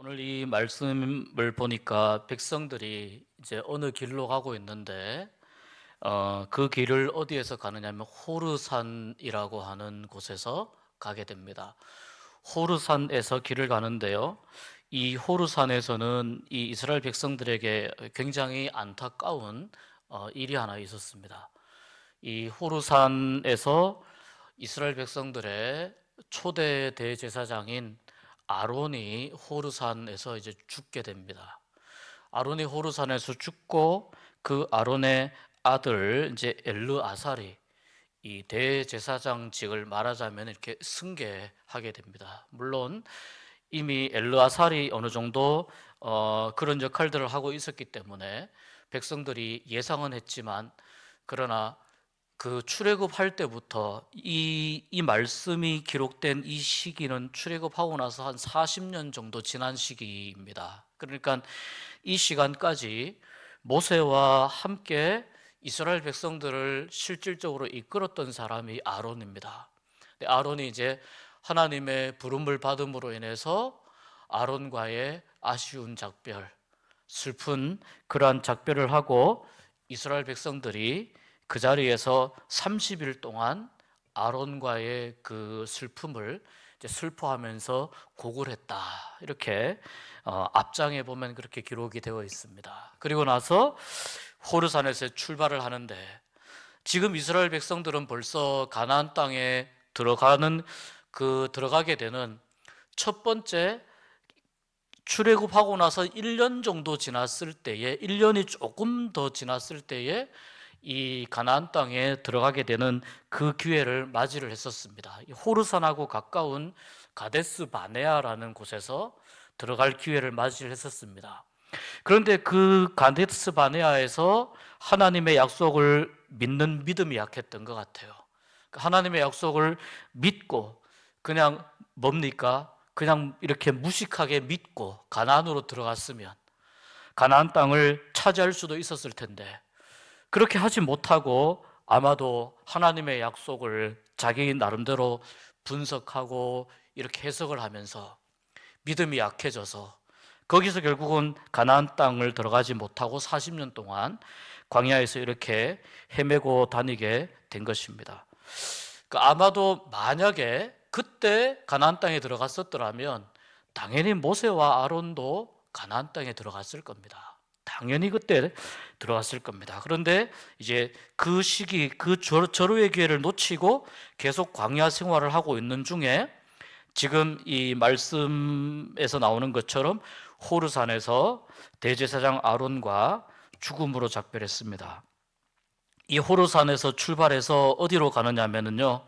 오늘 이 말씀을 보니까 백성들이 이제 어느 길로 가고 있는데 그 길을 어디에서 가느냐면 호르산이라고 하는 곳에서 가게 됩니다. 호르산에서 길을 가는데요. 이 호르산에서는 이 이스라엘 백성들에게 굉장히 안타까운 일이 하나 있었습니다. 이 호르산에서 이스라엘 백성들의 초대 대제사장인 아론이 호르산에서 이제 죽게 됩니다. 아론이 호르산에서 죽고 그 아론의 아들 이제 엘르아살이 이 대제사장직을 말하자면 이렇게 승계하게 됩니다. 물론 이미 엘르아살이 어느 정도 그런 역할들을 하고 있었기 때문에 백성들이 예상은 했지만, 그러나 그 출애굽할 때부터 이 말씀이 기록된 이 시기는 출애굽하고 나서 한 40년 정도 지난 시기입니다. 그러니까 이 시간까지 모세와 함께 이스라엘 백성들을 실질적으로 이끌었던 사람이 아론입니다. 아론이 이제 하나님의 부름을 받음으로 인해서 아론과의 아쉬운 작별, 슬픈 그러한 작별을 하고 이스라엘 백성들이 그 자리에서 30일 동안 아론과의 그 슬픔을 이제 슬퍼하면서 고굴했다. 이렇게 앞장에 보면 그렇게 기록이 되어 있습니다. 그리고 나서 호르산에서 출발을 하는데, 지금 이스라엘 백성들은 벌써 가나안 땅에 들어가게 되는 첫 번째, 출애굽하고 나서 1년 정도 지났을 때에, 1년이 조금 더 지났을 때에 이 가나안 땅에 들어가게 되는 그 기회를 맞이를 했었습니다. 호르산하고 가까운 가데스 바네아라는 곳에서 들어갈 기회를 맞이를 했었습니다. 그런데 그 가데스 바네아에서 하나님의 약속을 믿는 믿음이 약했던 것 같아요. 하나님의 약속을 믿고 그냥 뭡니까? 그냥 이렇게 무식하게 믿고 가나안으로 들어갔으면 가나안 땅을 차지할 수도 있었을 텐데, 그렇게 하지 못하고 아마도 하나님의 약속을 자기 나름대로 분석하고 이렇게 해석을 하면서 믿음이 약해져서 거기서 결국은 가나안 땅을 들어가지 못하고 40년 동안 광야에서 이렇게 헤매고 다니게 된 것입니다. 아마도 만약에 그때 가나안 땅에 들어갔었더라면 당연히 모세와 아론도 가나안 땅에 들어갔을 겁니다. 당연히 그때 들어갔을 겁니다. 그런데 이제 그 시기, 그 절호의 기회를 놓치고 계속 광야 생활을 하고 있는 중에 지금 이 말씀에서 나오는 것처럼 호르산에서 대제사장 아론과 죽음으로 작별했습니다. 이 호르산에서 출발해서 어디로 가느냐면요,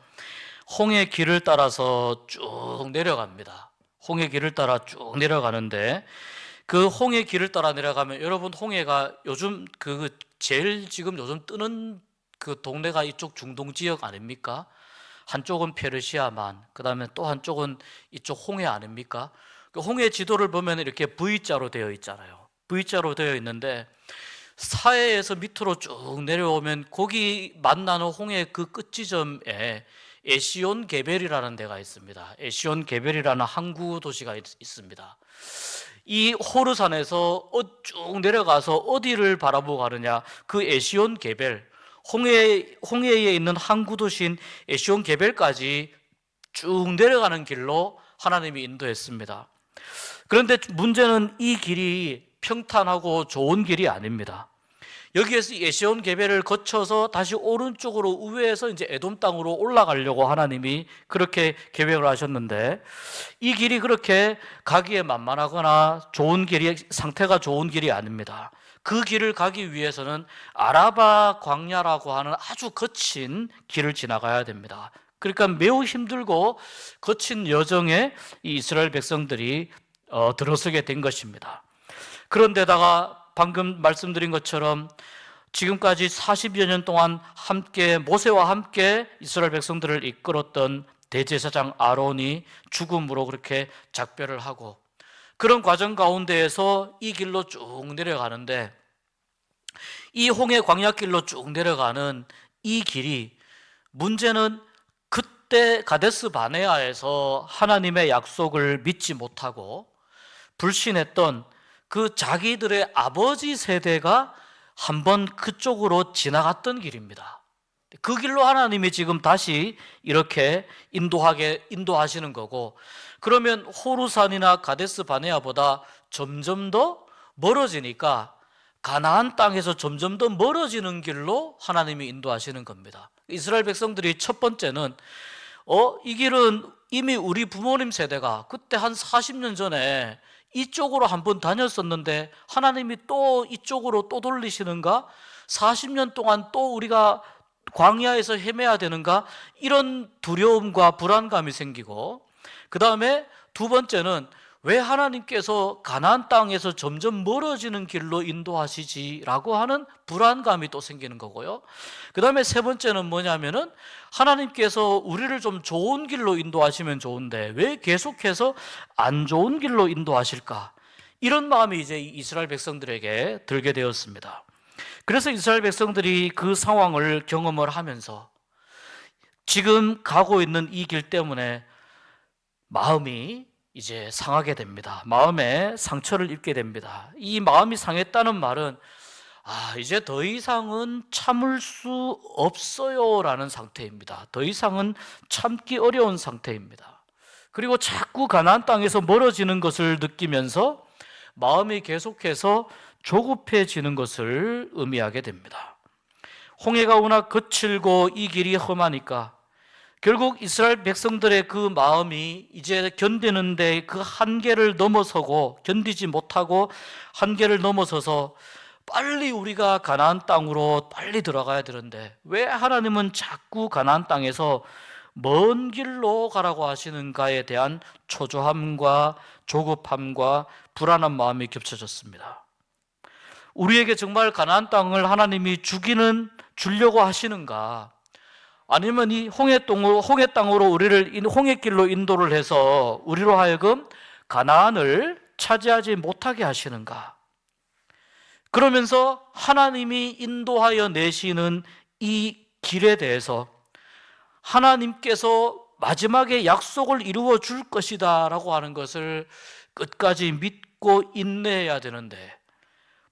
홍해 길을 따라서 쭉 내려갑니다. 홍해 길을 따라 쭉 내려가는데, 그 홍해 길을 따라 내려가면 여러분, 홍해가 요즘 제일 지금 요즘 뜨는 그 동네가 이쪽 중동 지역 아닙니까? 한쪽은 페르시아만, 그 다음에 또 한쪽은 이쪽 홍해 아닙니까? 그 홍해 지도를 보면 이렇게 V자로 되어 있잖아요. V자로 되어 있는데 사해에서 밑으로 쭉 내려오면 거기 만나는 홍해 그 끝지점에 에시온 게벨이라는 데가 있습니다. 에시온 게벨이라는 항구 도시가 있습니다. 이 호르산에서 쭉 내려가서 어디를 바라보고 가느냐? 그 에시온 게벨, 홍해에 있는 항구 도시인 에시온 게벨까지 쭉 내려가는 길로 하나님이 인도했습니다. 그런데 문제는 이 길이 평탄하고 좋은 길이 아닙니다. 여기에서 에시온 게벨을 거쳐서 다시 오른쪽으로 우회해서 이제 에돔 땅으로 올라가려고 하나님이 그렇게 계획을 하셨는데, 이 길이 그렇게 가기에 만만하거나 상태가 좋은 길이 아닙니다. 그 길을 가기 위해서는 아라바 광야라고 하는 아주 거친 길을 지나가야 됩니다. 그러니까 매우 힘들고 거친 여정에 이 이스라엘 백성들이 들어서게 된 것입니다. 그런데다가 방금 말씀드린 것처럼 지금까지 40여 년 동안 모세와 함께 이스라엘 백성들을 이끌었던 대제사장 아론이 죽음으로 그렇게 작별을 하고, 그런 과정 가운데에서 이 길로 쭉 내려가는데, 이 홍해 광야길로 쭉 내려가는 이 길이, 문제는 그때 가데스 바네아에서 하나님의 약속을 믿지 못하고 불신했던 그 자기들의 아버지 세대가 한번 그쪽으로 지나갔던 길입니다. 그 길로 하나님이 지금 다시 이렇게 인도하시는 거고, 그러면 호르산이나 가데스 바네아보다 점점 더 멀어지니까 가나안 땅에서 점점 더 멀어지는 길로 하나님이 인도하시는 겁니다. 이스라엘 백성들이 첫 번째는 이 길은 이미 우리 부모님 세대가 그때 한 40년 전에 이쪽으로 한번 다녔었는데 하나님이 또 이쪽으로 또 돌리시는가? 40년 동안 또 우리가 광야에서 헤매야 되는가? 이런 두려움과 불안감이 생기고, 그 다음에 두 번째는 왜 하나님께서 가나안 땅에서 점점 멀어지는 길로 인도하시지라고 하는 불안감이 또 생기는 거고요. 그 다음에 세 번째는 뭐냐면은 하나님께서 우리를 좀 좋은 길로 인도하시면 좋은데 왜 계속해서 안 좋은 길로 인도하실까? 이런 마음이 이제 이스라엘 백성들에게 들게 되었습니다. 그래서 이스라엘 백성들이 그 상황을 경험을 하면서 지금 가고 있는 이 길 때문에 마음이 이제 상하게 됩니다. 마음에 상처를 입게 됩니다. 이 마음이 상했다는 말은 이제 더 이상은 참을 수 없어요 라는 상태입니다. 더 이상은 참기 어려운 상태입니다. 그리고 자꾸 가나안 땅에서 멀어지는 것을 느끼면서 마음이 계속해서 조급해지는 것을 의미하게 됩니다. 홍해가 워낙 거칠고 이 길이 험하니까 결국 이스라엘 백성들의 그 마음이 이제 견디는데 그 한계를 넘어서고, 견디지 못하고 한계를 넘어서서 빨리 우리가 가나안 땅으로 빨리 들어가야 되는데 왜 하나님은 자꾸 가나안 땅에서 먼 길로 가라고 하시는가에 대한 초조함과 조급함과 불안한 마음이 겹쳐졌습니다. 우리에게 정말 가나안 땅을 하나님이 주려고 하시는가? 아니면 이 홍해 땅으로 우리를 홍해길로 인도를 해서 우리로 하여금 가나안을 차지하지 못하게 하시는가? 그러면서 하나님이 인도하여 내시는 이 길에 대해서 하나님께서 마지막에 약속을 이루어 줄 것이다 라고 하는 것을 끝까지 믿고 인내해야 되는데,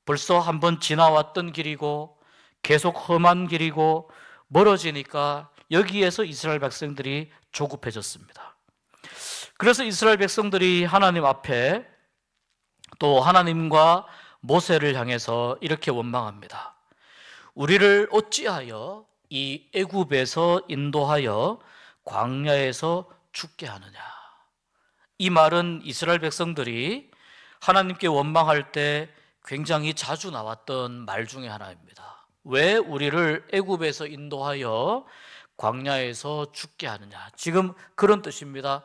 벌써 한번 지나왔던 길이고 계속 험한 길이고 멀어지니까 여기에서 이스라엘 백성들이 조급해졌습니다. 그래서 이스라엘 백성들이 하나님 앞에 또 하나님과 모세를 향해서 이렇게 원망합니다. 우리를 어찌하여 이 애굽에서 인도하여 광야에서 죽게 하느냐. 이 말은 이스라엘 백성들이 하나님께 원망할 때 굉장히 자주 나왔던 말 중에 하나입니다. 왜 우리를 애굽에서 인도하여 광야에서 죽게 하느냐. 지금 그런 뜻입니다.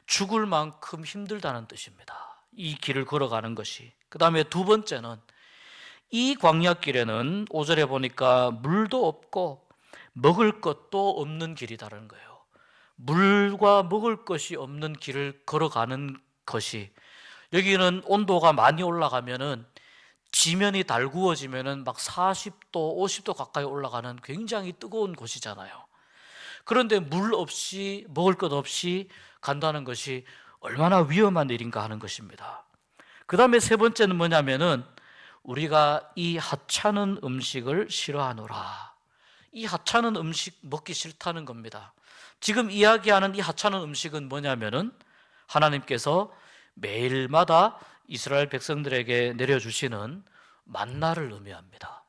죽을 만큼 힘들다는 뜻입니다. 이 길을 걸어가는 것이. 그 다음에 두 번째는 이 광야길에는 5절에 보니까 물도 없고 먹을 것도 없는 길이다라는 거예요. 물과 먹을 것이 없는 길을 걸어가는 것이, 여기는 온도가 많이 올라가면은 지면이 달구어지면은 막 40도, 50도 가까이 올라가는 굉장히 뜨거운 곳이잖아요. 그런데 물 없이 먹을 것 없이 간다는 것이 얼마나 위험한 일인가 하는 것입니다. 그 다음에 세 번째는 뭐냐면은 우리가 이 하찮은 음식을 싫어하노라. 이 하찮은 음식 먹기 싫다는 겁니다. 지금 이야기하는 이 하찮은 음식은 뭐냐면은 하나님께서 매일마다 이스라엘 백성들에게 내려주시는 만나를 의미합니다.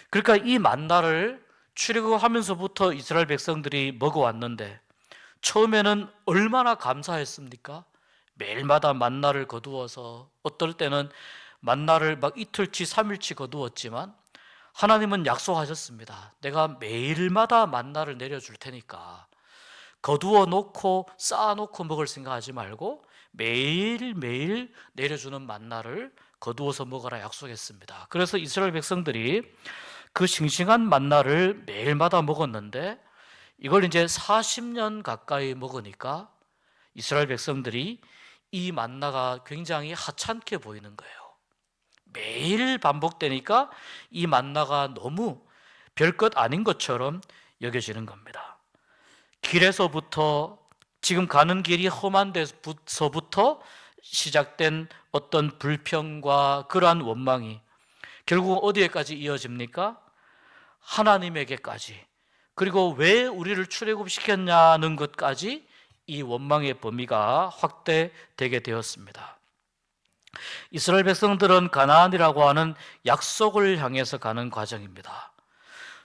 그러니까 이 만나를 출애굽하면서부터 이스라엘 백성들이 먹어왔는데 처음에는 얼마나 감사했습니까? 매일마다 만나를 거두어서, 어떨 때는 만나를 막 이틀치 3일치 거두었지만 하나님은 약속하셨습니다. 내가 매일마다 만나를 내려줄 테니까 거두어 놓고 쌓아 놓고 먹을 생각하지 말고 매일매일 내려주는 만나를 거두어서 먹어라 약속했습니다. 그래서 이스라엘 백성들이 그 싱싱한 만나를 매일마다 먹었는데 이걸 이제 40년 가까이 먹으니까 이스라엘 백성들이 이 만나가 굉장히 하찮게 보이는 거예요. 매일 반복되니까 이 만나가 너무 별것 아닌 것처럼 여겨지는 겁니다. 길에서부터, 지금 가는 길이 험한 데서부터 시작된 어떤 불평과 그러한 원망이 결국 어디에까지 이어집니까? 하나님에게까지, 그리고 왜 우리를 출애굽시켰냐는 것까지 이 원망의 범위가 확대되게 되었습니다. 이스라엘 백성들은 가나안이라고 하는 약속을 향해서 가는 과정입니다.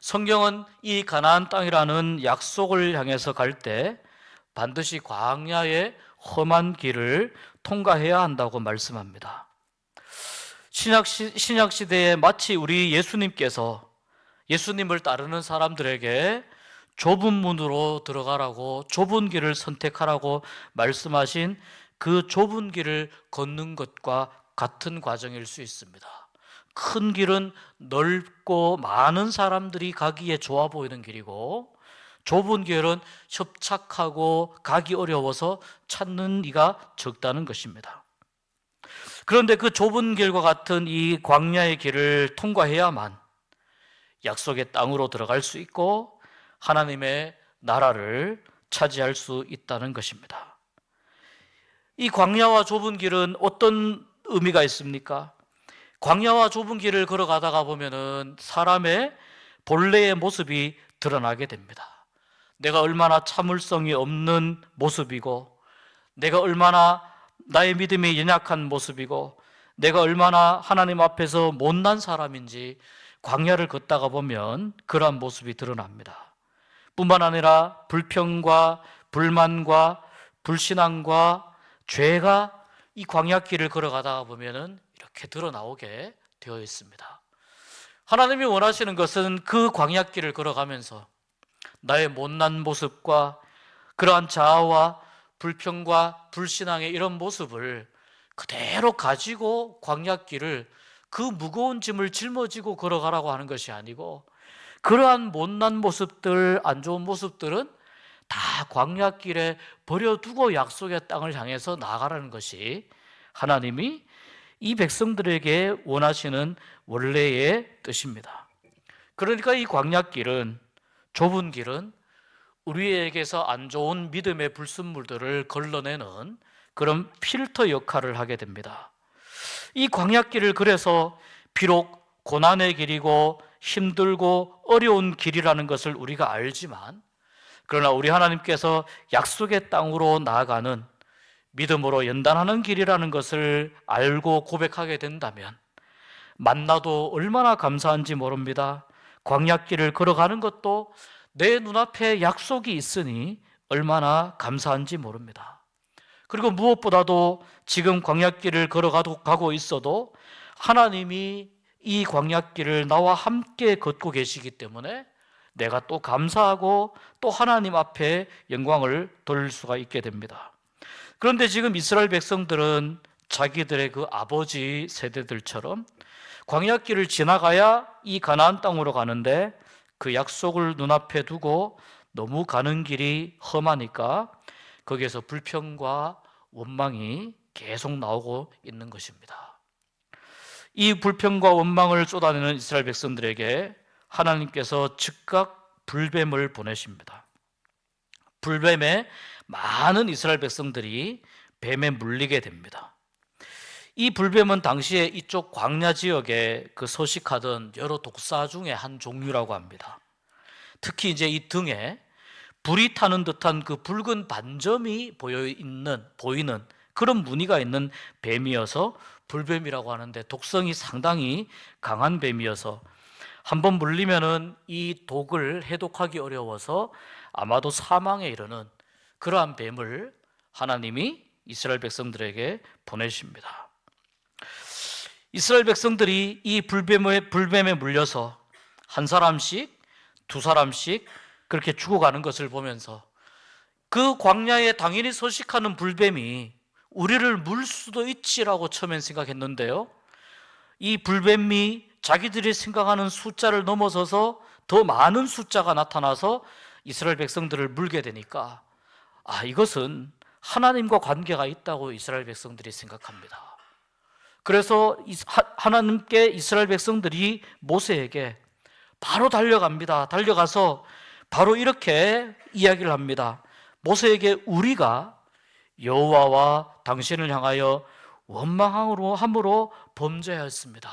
성경은 이 가나안 땅이라는 약속을 향해서 갈 때 반드시 광야의 험한 길을 통과해야 한다고 말씀합니다. 신약 시대에 마치 우리 예수님께서 예수님을 따르는 사람들에게 좁은 문으로 들어가라고, 좁은 길을 선택하라고 말씀하신 그 좁은 길을 걷는 것과 같은 과정일 수 있습니다. 큰 길은 넓고 많은 사람들이 가기에 좋아 보이는 길이고, 좁은 길은 협착하고 가기 어려워서 찾는 이가 적다는 것입니다. 그런데 그 좁은 길과 같은 이 광야의 길을 통과해야만 약속의 땅으로 들어갈 수 있고 하나님의 나라를 차지할 수 있다는 것입니다. 이 광야와 좁은 길은 어떤 의미가 있습니까? 광야와 좁은 길을 걸어가다가 보면은 사람의 본래의 모습이 드러나게 됩니다. 내가 얼마나 참을성이 없는 모습이고, 내가 얼마나 나의 믿음이 연약한 모습이고, 내가 얼마나 하나님 앞에서 못난 사람인지 광야를 걷다가 보면 그러한 모습이 드러납니다. 뿐만 아니라 불평과 불만과 불신앙과 죄가 이 광야길을 걸어가다가 보면은 이렇게 드러나오게 되어 있습니다. 하나님이 원하시는 것은 그 광야길을 걸어가면서 나의 못난 모습과 그러한 자아와 불평과 불신앙의 이런 모습을 그대로 가지고 광야길을, 그 무거운 짐을 짊어지고 걸어가라고 하는 것이 아니고, 그러한 못난 모습들, 안 좋은 모습들은 다 광야길에 버려두고 약속의 땅을 향해서 나아가라는 것이 하나님이 이 백성들에게 원하시는 원래의 뜻입니다. 그러니까 이 광야길은, 좁은 길은 우리에게서 안 좋은 믿음의 불순물들을 걸러내는 그런 필터 역할을 하게 됩니다. 이 광야길을 그래서 비록 고난의 길이고 힘들고 어려운 길이라는 것을 우리가 알지만, 그러나 우리 하나님께서 약속의 땅으로 나아가는 믿음으로 연단하는 길이라는 것을 알고 고백하게 된다면 만나도 얼마나 감사한지 모릅니다. 광야길을 걸어가는 것도 내 눈앞에 약속이 있으니 얼마나 감사한지 모릅니다. 그리고 무엇보다도 지금 광야길을 걸어가고 있어도 하나님이 이 광야길을 나와 함께 걷고 계시기 때문에 내가 또 감사하고 또 하나님 앞에 영광을 돌릴 수가 있게 됩니다. 그런데 지금 이스라엘 백성들은 자기들의 그 아버지 세대들처럼 광야길을 지나가야 이 가나안 땅으로 가는데, 그 약속을 눈앞에 두고 너무 가는 길이 험하니까 거기에서 불평과 원망이 계속 나오고 있는 것입니다. 이 불평과 원망을 쏟아내는 이스라엘 백성들에게 하나님께서 즉각 불뱀을 보내십니다. 불뱀에 많은 이스라엘 백성들이 뱀에 물리게 됩니다. 이 불뱀은 당시에 이쪽 광야 지역에 서식하던 여러 독사 중에 한 종류라고 합니다. 특히 이제 이 등에 불이 타는 듯한 그 붉은 반점이 보이는 그런 무늬가 있는 뱀이어서 불뱀이라고 하는데, 독성이 상당히 강한 뱀이어서 한번 물리면은 이 독을 해독하기 어려워서 아마도 사망에 이르는 그러한 뱀을 하나님이 이스라엘 백성들에게 보내십니다. 이스라엘 백성들이 이 불뱀에 물려서 한 사람씩, 두 사람씩 그렇게 죽어가는 것을 보면서 그 광야에 당연히 서식하는 불뱀이 우리를 물 수도 있지라고 처음엔 생각했는데요, 이 불뱀이 자기들이 생각하는 숫자를 넘어서서 더 많은 숫자가 나타나서 이스라엘 백성들을 물게 되니까 이것은 하나님과 관계가 있다고 이스라엘 백성들이 생각합니다. 그래서 하나님께 이스라엘 백성들이 모세에게 바로 달려갑니다. 달려가서 바로 이렇게 이야기를 합니다. 모세에게 우리가 여호와와 당신을 향하여 원망함으로 범죄하였습니다.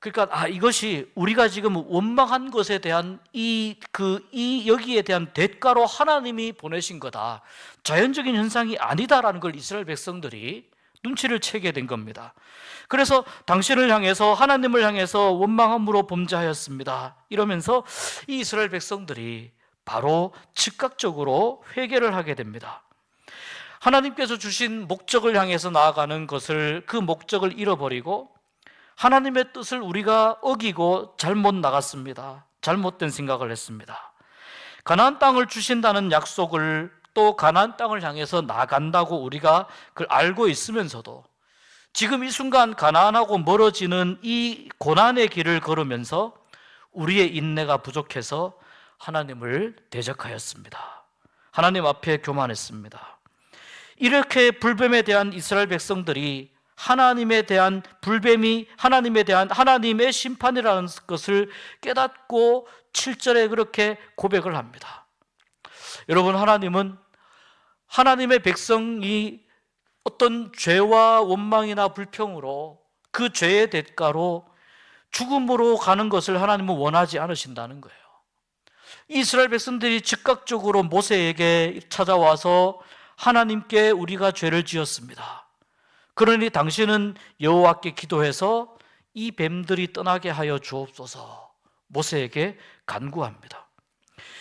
그러니까 이것이 우리가 지금 원망한 것에 대한 여기에 대한 대가로 하나님이 보내신 거다, 자연적인 현상이 아니다라는 걸 이스라엘 백성들이 눈치를 채게 된 겁니다. 그래서 당신을 향해서, 하나님을 향해서 원망함으로 범죄하였습니다 이러면서 이 이스라엘 백성들이 바로 즉각적으로 회개를 하게 됩니다. 하나님께서 주신 목적을 향해서 나아가는 것을, 그 목적을 잃어버리고 하나님의 뜻을 우리가 어기고 잘못 나갔습니다. 잘못된 생각을 했습니다. 가나안 땅을 주신다는 약속을, 또 가나안 땅을 향해서 나간다고 우리가 그걸 알고 있으면서도 지금 이 순간 가나안하고 멀어지는 이 고난의 길을 걸으면서 우리의 인내가 부족해서 하나님을 대적하였습니다. 하나님 앞에 교만했습니다. 이렇게 불뱀에 대한 이스라엘 백성들이 하나님에 대한 불뱀이 하나님의 심판이라는 것을 깨닫고 7절에 그렇게 고백을 합니다. 여러분, 하나님은 하나님의 백성이 어떤 죄와 원망이나 불평으로 그 죄의 대가로 죽음으로 가는 것을 하나님은 원하지 않으신다는 거예요. 이스라엘 백성들이 즉각적으로 모세에게 찾아와서 하나님께 우리가 죄를 지었습니다. 그러니 당신은 여호와께 기도해서 이 뱀들이 떠나게 하여 주옵소서 모세에게 간구합니다.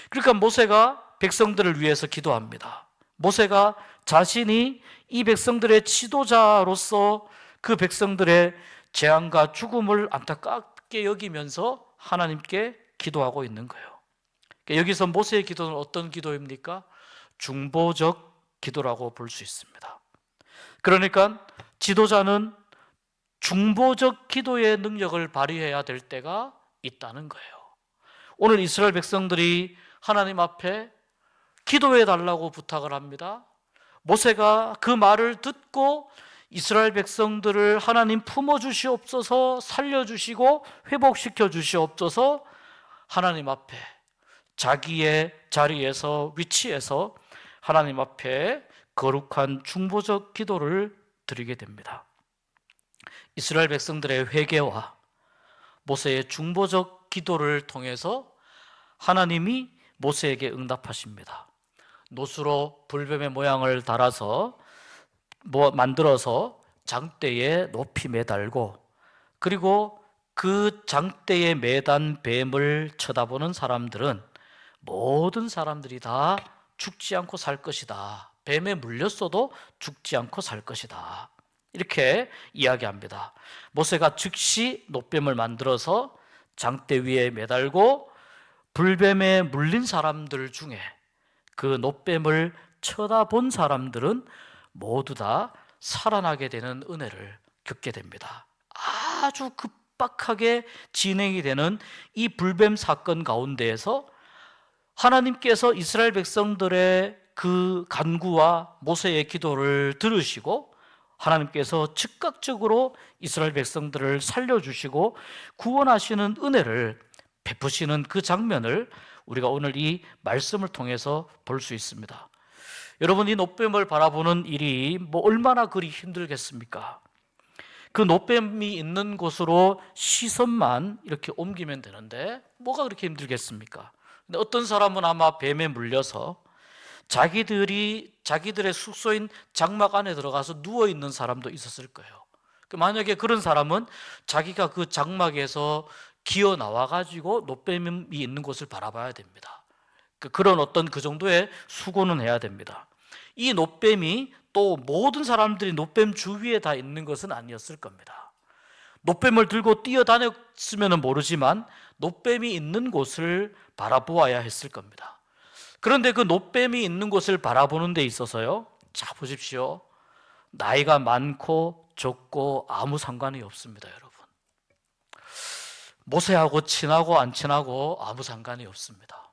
그러니까 모세가 백성들을 위해서 기도합니다. 모세가 자신이 이 백성들의 지도자로서 그 백성들의 재앙과 죽음을 안타깝게 여기면서 하나님께 기도하고 있는 거예요. 여기서 모세의 기도는 어떤 기도입니까? 중보적 기도라고 볼 수 있습니다. 그러니까 지도자는 중보적 기도의 능력을 발휘해야 될 때가 있다는 거예요. 오늘 이스라엘 백성들이 하나님 앞에 기도해 달라고 부탁을 합니다. 모세가 그 말을 듣고 이스라엘 백성들을 하나님 품어주시옵소서, 살려주시고 회복시켜 주시옵소서, 하나님 앞에 자기의 자리에서, 위치에서 하나님 앞에 거룩한 중보적 기도를 드리게 됩니다. 이스라엘 백성들의 회개와 모세의 중보적 기도를 통해서 하나님이 모세에게 응답하십니다. 노수로 불뱀의 모양을 달아서 만들어서 장대에 높이 매달고, 그리고 그 장대에 매단 뱀을 쳐다보는 사람들은 모든 사람들이 다 죽지 않고 살 것이다. 뱀에 물렸어도 죽지 않고 살 것이다. 이렇게 이야기합니다. 모세가 즉시 놋뱀을 만들어서 장대 위에 매달고 불뱀에 물린 사람들 중에 그 놋뱀을 쳐다본 사람들은 모두 다 살아나게 되는 은혜를 겪게 됩니다. 아주 급박하게 진행이 되는 이 불뱀 사건 가운데에서 하나님께서 이스라엘 백성들의 그 간구와 모세의 기도를 들으시고 하나님께서 즉각적으로 이스라엘 백성들을 살려주시고 구원하시는 은혜를 베푸시는 그 장면을 우리가 오늘 이 말씀을 통해서 볼 수 있습니다. 여러분, 이 놋뱀을 바라보는 일이 얼마나 그리 힘들겠습니까? 그 놋뱀이 있는 곳으로 시선만 이렇게 옮기면 되는데 뭐가 그렇게 힘들겠습니까? 근데 어떤 사람은 아마 뱀에 물려서 자기들의 숙소인 장막 안에 들어가서 누워 있는 사람도 있었을 거예요. 만약에 그런 사람은 자기가 그 장막에서 기어 나와가지고 놋뱀이 있는 곳을 바라봐야 됩니다. 그런 어떤 그 정도의 수고는 해야 됩니다. 이 놋뱀이 또 모든 사람들이 놋뱀 주위에 다 있는 것은 아니었을 겁니다. 놋뱀을 들고 뛰어다녔으면 모르지만 놋뱀이 있는 곳을 바라보아야 했을 겁니다. 그런데 그 놋뱀이 있는 곳을 바라보는 데 있어서요, 자 보십시오, 나이가 많고 적고 아무 상관이 없습니다. 여러분, 모세하고 친하고 안 친하고 아무 상관이 없습니다.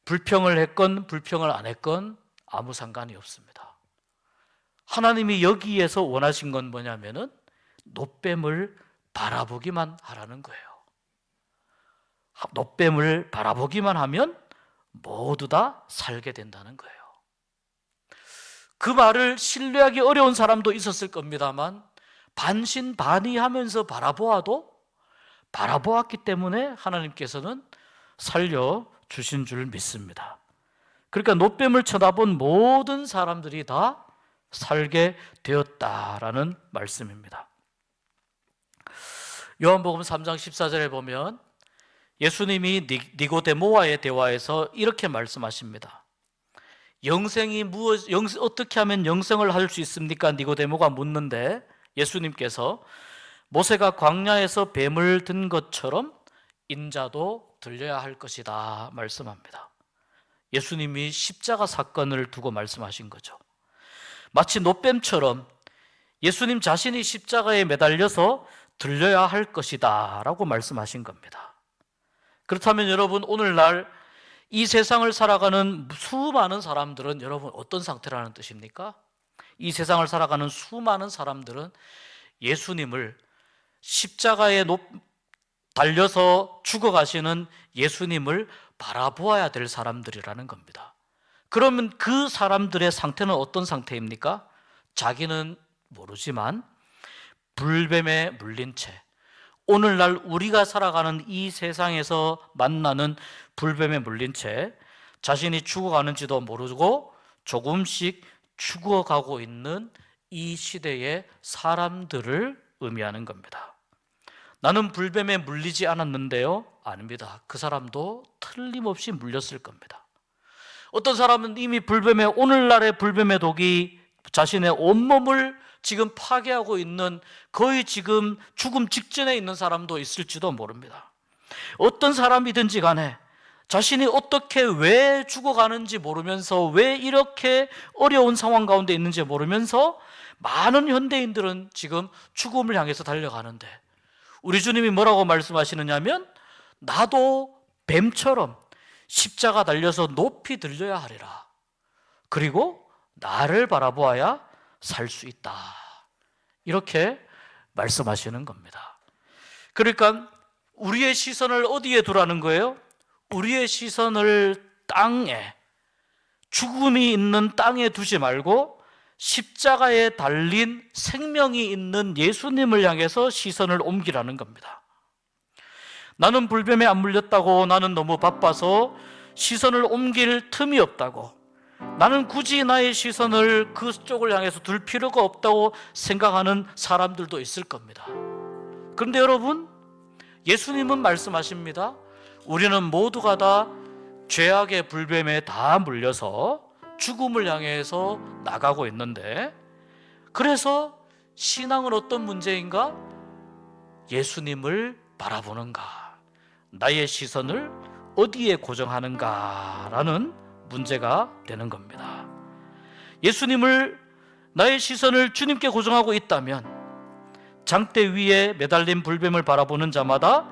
불평을 했건 불평을 안 했건 아무 상관이 없습니다. 하나님이 여기에서 원하신 건 뭐냐면은 놋뱀을 바라보기만 하라는 거예요. 놋뱀을 바라보기만 하면 모두 다 살게 된다는 거예요. 그 말을 신뢰하기 어려운 사람도 있었을 겁니다만 반신반의하면서 바라보았기 때문에 하나님께서는 살려주신 줄 믿습니다. 그러니까 노뱀을 쳐다본 모든 사람들이 다 살게 되었다라는 말씀입니다. 요한복음 3장 14절에 보면 예수님이 니고데모와의 대화에서 이렇게 말씀하십니다. 어떻게 하면 영생을 할 수 있습니까? 니고데모가 묻는데 예수님께서 모세가 광야에서 뱀을 든 것처럼 인자도 들려야 할 것이다 말씀합니다. 예수님이 십자가 사건을 두고 말씀하신 거죠. 마치 노뱀처럼 예수님 자신이 십자가에 매달려서 들려야 할 것이다 라고 말씀하신 겁니다. 그렇다면 여러분, 오늘날 이 세상을 살아가는 수많은 사람들은 여러분 어떤 상태라는 뜻입니까? 이 세상을 살아가는 수많은 사람들은 예수님을 십자가에 달려서 죽어가시는 예수님을 바라보아야 될 사람들이라는 겁니다. 그러면 그 사람들의 상태는 어떤 상태입니까? 자기는 모르지만 불뱀에 물린 채, 오늘날 우리가 살아가는 이 세상에서 만나는 불뱀에 물린 채 자신이 죽어가는지도 모르고 조금씩 죽어가고 있는 이 시대의 사람들을 의미하는 겁니다. 나는 불뱀에 물리지 않았는데요? 아닙니다. 그 사람도 틀림없이 물렸을 겁니다. 어떤 사람은 이미 오늘날의 불뱀의 독이 자신의 온몸을 지금 파괴하고 있는, 거의 지금 죽음 직전에 있는 사람도 있을지도 모릅니다. 어떤 사람이든지 간에 자신이 어떻게 왜 죽어가는지 모르면서, 왜 이렇게 어려운 상황 가운데 있는지 모르면서 많은 현대인들은 지금 죽음을 향해서 달려가는데, 우리 주님이 뭐라고 말씀하시느냐면 나도 뱀처럼 십자가 달려서 높이 들려야 하리라. 그리고 나를 바라보아야 살 수 있다. 이렇게 말씀하시는 겁니다. 그러니까 우리의 시선을 어디에 두라는 거예요? 우리의 시선을 땅에, 죽음이 있는 땅에 두지 말고 십자가에 달린 생명이 있는 예수님을 향해서 시선을 옮기라는 겁니다. 나는 불뱀에 안 물렸다고, 나는 너무 바빠서 시선을 옮길 틈이 없다고, 나는 굳이 나의 시선을 그쪽을 향해서 둘 필요가 없다고 생각하는 사람들도 있을 겁니다. 그런데 여러분, 예수님은 말씀하십니다. 우리는 모두가 다 죄악의 불뱀에 다 물려서 죽음을 향해서 나가고 있는데, 그래서 신앙은 어떤 문제인가? 예수님을 바라보는가? 나의 시선을 어디에 고정하는가라는 문제가 되는 겁니다. 예수님을, 나의 시선을 주님께 고정하고 있다면 장대 위에 매달린 불뱀을 바라보는 자마다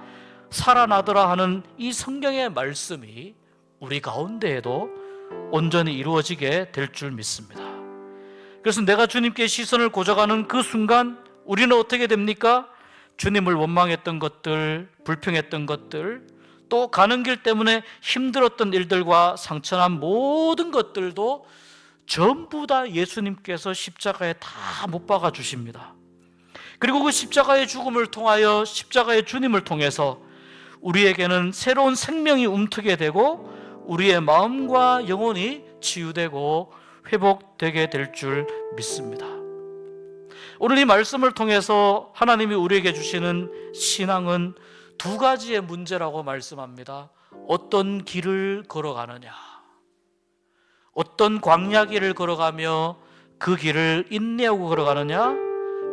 살아나더라 하는 이 성경의 말씀이 우리 가운데에도 온전히 이루어지게 될 줄 믿습니다. 그래서 내가 주님께 시선을 고정하는 그 순간 우리는 어떻게 됩니까? 주님을 원망했던 것들, 불평했던 것들, 또 가는 길 때문에 힘들었던 일들과 상처난 모든 것들도 전부 다 예수님께서 십자가에 다 못 박아 주십니다. 그리고 그 십자가의 죽음을 통하여, 십자가의 주님을 통해서 우리에게는 새로운 생명이 움트게 되고 우리의 마음과 영혼이 치유되고 회복되게 될 줄 믿습니다. 오늘 이 말씀을 통해서 하나님이 우리에게 주시는 신앙은 두 가지의 문제라고 말씀합니다. 어떤 길을 걸어가느냐, 어떤 광야 길을 걸어가며 그 길을 인내하고 걸어가느냐,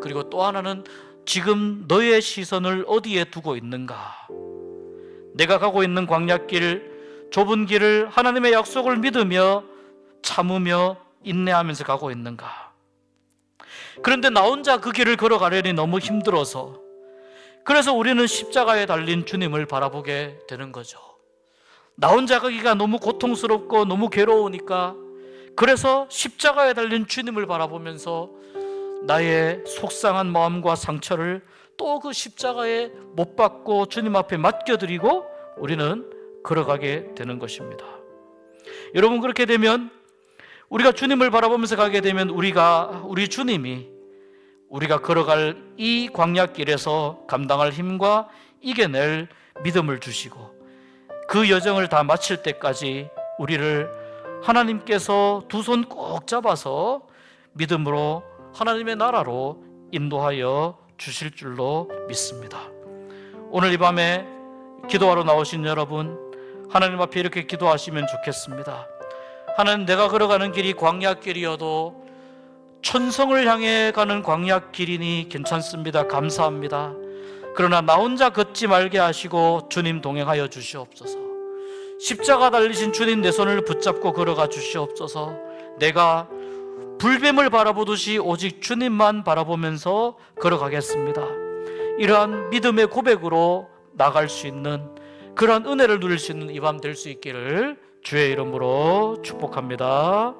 그리고 또 하나는 지금 너의 시선을 어디에 두고 있는가. 내가 가고 있는 광야길, 좁은 길을 하나님의 약속을 믿으며 참으며 인내하면서 가고 있는가. 그런데 나 혼자 그 길을 걸어가려니 너무 힘들어서, 그래서 우리는 십자가에 달린 주님을 바라보게 되는 거죠. 나 혼자 가기가 너무 고통스럽고 너무 괴로우니까, 그래서 십자가에 달린 주님을 바라보면서 나의 속상한 마음과 상처를 또 그 십자가에 못 박고 주님 앞에 맡겨드리고 우리는 걸어가게 되는 것입니다. 여러분, 그렇게 되면 우리가 주님을 바라보면서 가게 되면 우리 주님이 우리가 걸어갈 이 광야길에서 감당할 힘과 이겨낼 믿음을 주시고 그 여정을 다 마칠 때까지 우리를 하나님께서 두 손 꼭 잡아서 믿음으로 하나님의 나라로 인도하여 주실 줄로 믿습니다. 오늘 이 밤에 기도하러 나오신 여러분, 하나님 앞에 이렇게 기도하시면 좋겠습니다. 하나님, 내가 걸어가는 길이 광야길이어도 천성을 향해 가는 광야길이니 괜찮습니다. 감사합니다. 그러나 나 혼자 걷지 말게 하시고 주님 동행하여 주시옵소서. 십자가 달리신 주님 내 손을 붙잡고 걸어가 주시옵소서. 내가 불뱀을 바라보듯이 오직 주님만 바라보면서 걸어가겠습니다. 이러한 믿음의 고백으로 나갈 수 있는 그러한 은혜를 누릴 수 있는 이 밤 될 수 있기를 주의 이름으로 축복합니다.